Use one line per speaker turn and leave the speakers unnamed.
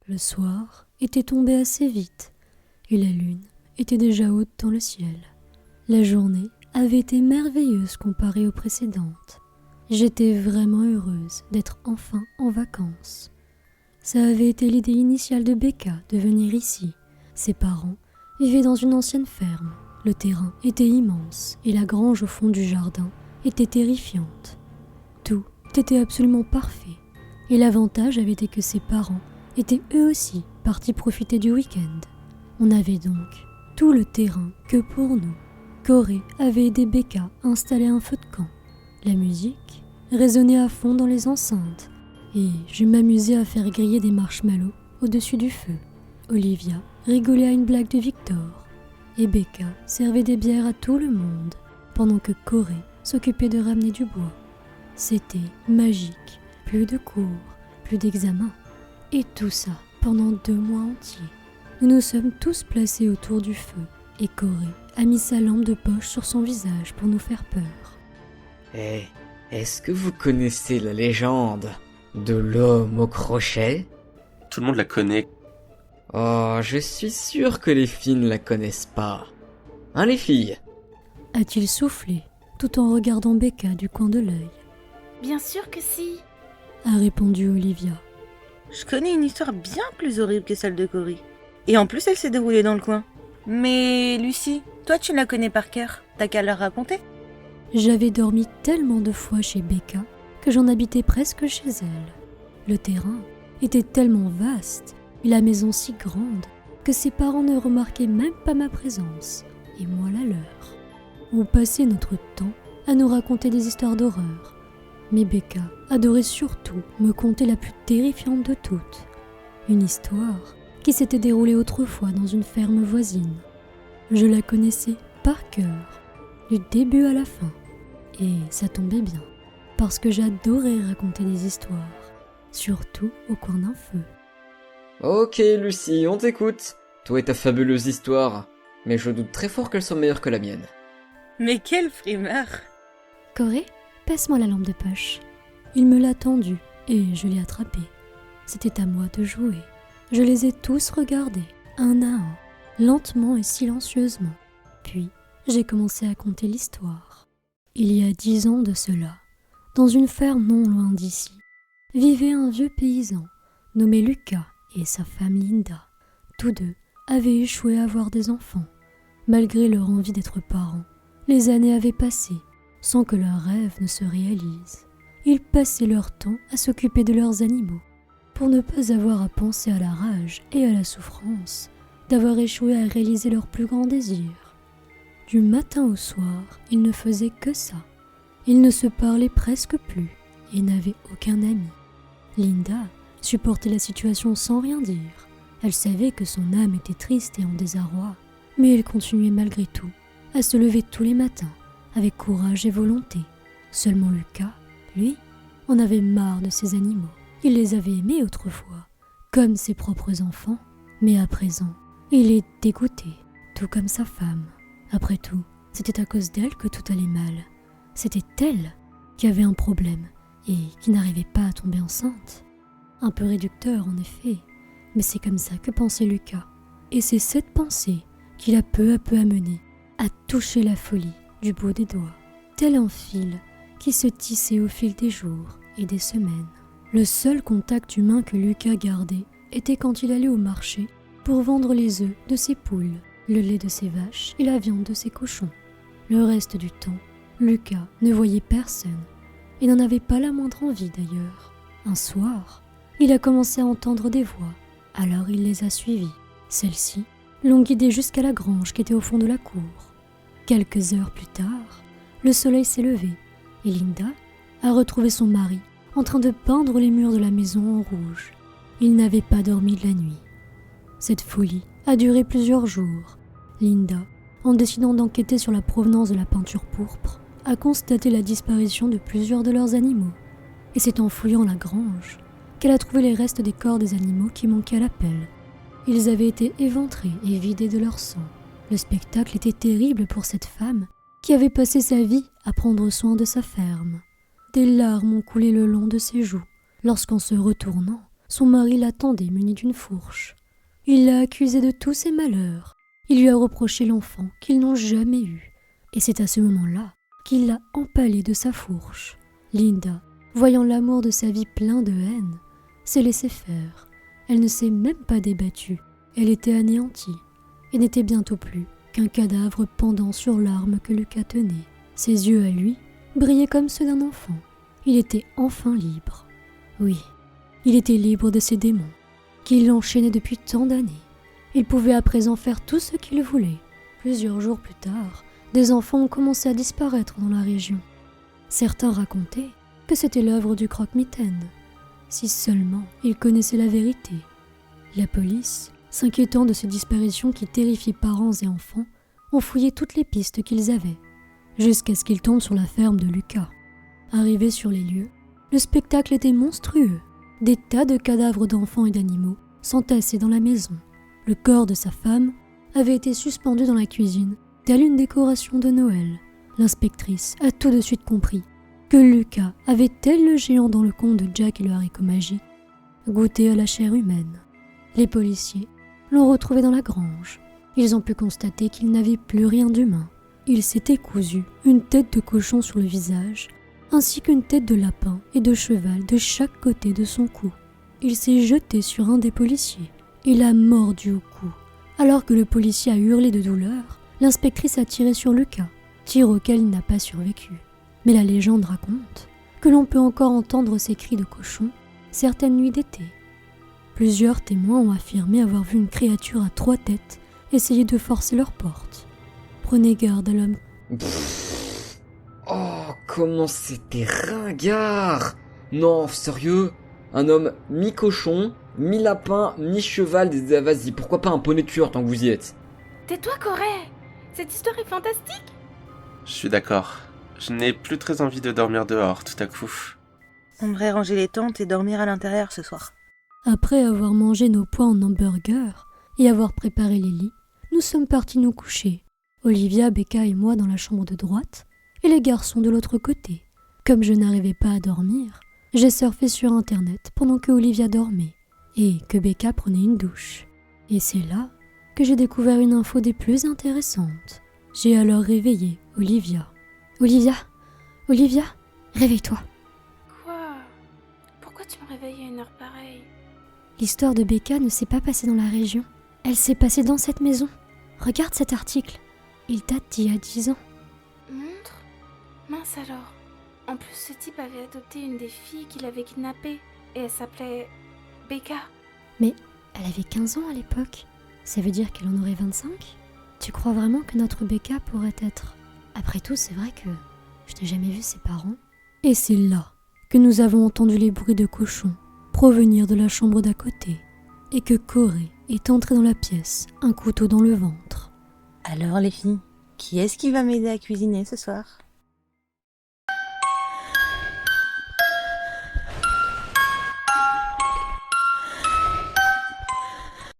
Le soir était tombé assez vite et la lune était déjà haute dans le ciel. La journée avait été merveilleuse comparée aux précédentes. J'étais vraiment heureuse d'être enfin en vacances. Ça avait été l'idée initiale de Becca de venir ici. Ses parents vivaient dans une ancienne ferme. Le terrain était immense et la grange au fond du jardin était terrifiante. Tout était absolument parfait et l'avantage avait été que ses parents étaient eux aussi partis profiter du week-end. On avait donc tout le terrain que pour nous. Corée avait aidé Becca à installer un feu de camp. La musique résonnait à fond dans les enceintes et je m'amusais à faire griller des marshmallows au-dessus du feu. Olivia rigolait à une blague de Victor et Becca servait des bières à tout le monde pendant que Corée s'occupait de ramener du bois. C'était magique, plus de cours, plus d'examens. Et tout ça pendant 2 mois entiers. Nous nous sommes tous placés autour du feu et Corée a mis sa lampe de poche sur son visage pour nous faire peur.
Est-ce que vous connaissez la légende de l'homme au crochet ?
Tout le monde la connaît.
Oh, je suis sûr que les filles ne la connaissent pas. Hein, les filles ?
A-t-il soufflé tout en regardant Becca du coin de l'œil.
Bien sûr que si.
A répondu Olivia.
Je connais une histoire bien plus horrible que celle de Corée. Et en plus, elle s'est déroulée dans le coin. Mais Lucie, toi tu la connais par cœur, t'as qu'à leur raconter.
J'avais dormi tellement de fois chez Becca que j'en habitais presque chez elle. Le terrain était tellement vaste et la maison si grande que ses parents ne remarquaient même pas ma présence, et moi la leur. On passait notre temps à nous raconter des histoires d'horreur. Mais Becca adorait surtout me conter la plus terrifiante de toutes. Une histoire qui s'était déroulée autrefois dans une ferme voisine. Je la connaissais par cœur, du début à la fin. Et ça tombait bien, parce que j'adorais raconter des histoires, surtout au coin d'un feu.
Ok, Lucie, on t'écoute. Toi et ta fabuleuse histoire. Mais je doute très fort qu'elle soit meilleure que la mienne.
Mais quelle frimeur!
Corée, passe-moi la lampe de poche. Il me l'a tendue et je l'ai attrapée. C'était à moi de jouer. Je les ai tous regardés, un à un, lentement et silencieusement. Puis, j'ai commencé à conter l'histoire. Il y a 10 ans de cela, dans une ferme non loin d'ici, vivait un vieux paysan nommé Lucas et sa femme Linda. Tous deux avaient échoué à avoir des enfants. Malgré leur envie d'être parents, les années avaient passé sans que leurs rêves ne se réalisent. Ils passaient leur temps à s'occuper de leurs animaux, pour ne pas avoir à penser à la rage et à la souffrance d'avoir échoué à réaliser leur plus grand désir. Du matin au soir, ils ne faisaient que ça. Ils ne se parlaient presque plus et n'avaient aucun ami. Linda supportait la situation sans rien dire. Elle savait que son âme était triste et en désarroi, mais elle continuait malgré tout à se lever tous les matins avec courage et volonté. Seulement Lucas, lui, en avait marre de ses animaux. Il les avait aimés autrefois, comme ses propres enfants, mais à présent, il est dégoûté, tout comme sa femme. Après tout, c'était à cause d'elle que tout allait mal. C'était elle qui avait un problème et qui n'arrivait pas à tomber enceinte. Un peu réducteur en effet, mais c'est comme ça que pensait Lucas. Et c'est cette pensée qui l'a peu à peu amené à toucher la folie du bout des doigts, tel un fil qui se tissait au fil des jours et des semaines. Le seul contact humain que Lucas gardait était quand il allait au marché pour vendre les œufs de ses poules, le lait de ses vaches et la viande de ses cochons. Le reste du temps, Lucas ne voyait personne et n'en avait pas la moindre envie d'ailleurs. Un soir, il a commencé à entendre des voix, alors il les a suivies. Celles-ci l'ont guidé jusqu'à la grange qui était au fond de la cour. Quelques heures plus tard, le soleil s'est levé et Linda a retrouvé son mari en train de peindre les murs de la maison en rouge. Il n'avait pas dormi de la nuit. Cette folie a duré plusieurs jours. Linda, en décidant d'enquêter sur la provenance de la peinture pourpre, a constaté la disparition de plusieurs de leurs animaux. Et c'est en fouillant la grange qu'elle a trouvé les restes des corps des animaux qui manquaient à l'appel. Ils avaient été éventrés et vidés de leur sang. Le spectacle était terrible pour cette femme qui avait passé sa vie à prendre soin de sa ferme. Des larmes ont coulé le long de ses joues lorsqu'en se retournant, son mari l'attendait muni d'une fourche. Il l'a accusé de tous ses malheurs. Il lui a reproché l'enfant qu'ils n'ont jamais eu. Et c'est à ce moment-là qu'il l'a empalé de sa fourche. Linda, voyant l'amour de sa vie plein de haine, s'est laissée faire. Elle ne s'est même pas débattue. Elle était anéantie et n'était bientôt plus qu'un cadavre pendant sur l'arme que Lucas tenait. Ses yeux à lui brillaient comme ceux d'un enfant. Il était enfin libre. Oui, il était libre de ses démons, qui l'enchaînaient depuis tant d'années. Il pouvait à présent faire tout ce qu'il voulait. Plusieurs jours plus tard, des enfants ont commencé à disparaître dans la région. Certains racontaient que c'était l'œuvre du croque-mitaine. Si seulement ils connaissaient la vérité. La police, s'inquiétant de ces disparitions qui terrifiaient parents et enfants, ont fouillé toutes les pistes qu'ils avaient, jusqu'à ce qu'ils tombent sur la ferme de Lucas. Arrivés sur les lieux, le spectacle était monstrueux. Des tas de cadavres d'enfants et d'animaux s'entassaient dans la maison. Le corps de sa femme avait été suspendu dans la cuisine, telle une décoration de Noël. L'inspectrice a tout de suite compris que Lucas avait, tel le géant dans le conte de Jack et le haricot magique, goûté à la chair humaine. Les policiers l'ont retrouvé dans la grange. Ils ont pu constater qu'il n'avait plus rien d'humain. Il s'était cousu une tête de cochon sur le visage, ainsi qu'une tête de lapin et de cheval de chaque côté de son cou. Il s'est jeté sur un des policiers et l'a mordu au cou. Alors que le policier a hurlé de douleur, l'inspectrice a tiré sur Lucas, tir auquel il n'a pas survécu. Mais la légende raconte que l'on peut encore entendre ces cris de cochon certaines nuits d'été. Plusieurs témoins ont affirmé avoir vu une créature à 3 têtes essayer de forcer leur porte. Prenez garde à l'homme.
Oh, comment c'était ringard! Non, sérieux? Un homme mi-cochon, mi-lapin, mi-cheval, vas-y, pourquoi pas un poney tueur tant que vous y êtes?
Tais-toi, Corée. Cette histoire est fantastique.
Je suis d'accord. Je n'ai plus très envie de dormir dehors tout à coup.
On devrait ranger les tentes et dormir à l'intérieur ce soir.
Après avoir mangé nos pois en hamburger et avoir préparé les lits, nous sommes partis nous coucher. Olivia, Becca et moi dans la chambre de droite, et les garçons de l'autre côté. Comme je n'arrivais pas à dormir, j'ai surfé sur Internet pendant que Olivia dormait et que Becca prenait une douche. Et c'est là que j'ai découvert une info des plus intéressantes. J'ai alors réveillé Olivia. Olivia, réveille-toi.
Quoi? Pourquoi tu me réveilles à une heure pareille?
L'histoire de Becca ne s'est pas passée dans la région. Elle s'est passée dans cette maison. Regarde cet article. Il date d'il y a 10 ans.
Montre? Mince alors. En plus, ce type avait adopté une des filles qu'il avait kidnappées. Et elle s'appelait Becca.
Mais elle avait 15 ans à l'époque. Ça veut dire qu'elle en aurait 25? Tu crois vraiment que notre Becca pourrait être... Après tout, c'est vrai que je n'ai jamais vu ses parents. Et c'est là que nous avons entendu les bruits de cochons provenir de la chambre d'à côté et que Corée est entrée dans la pièce, un couteau dans le ventre.
Alors les filles, qui est-ce qui va m'aider à cuisiner ce soir?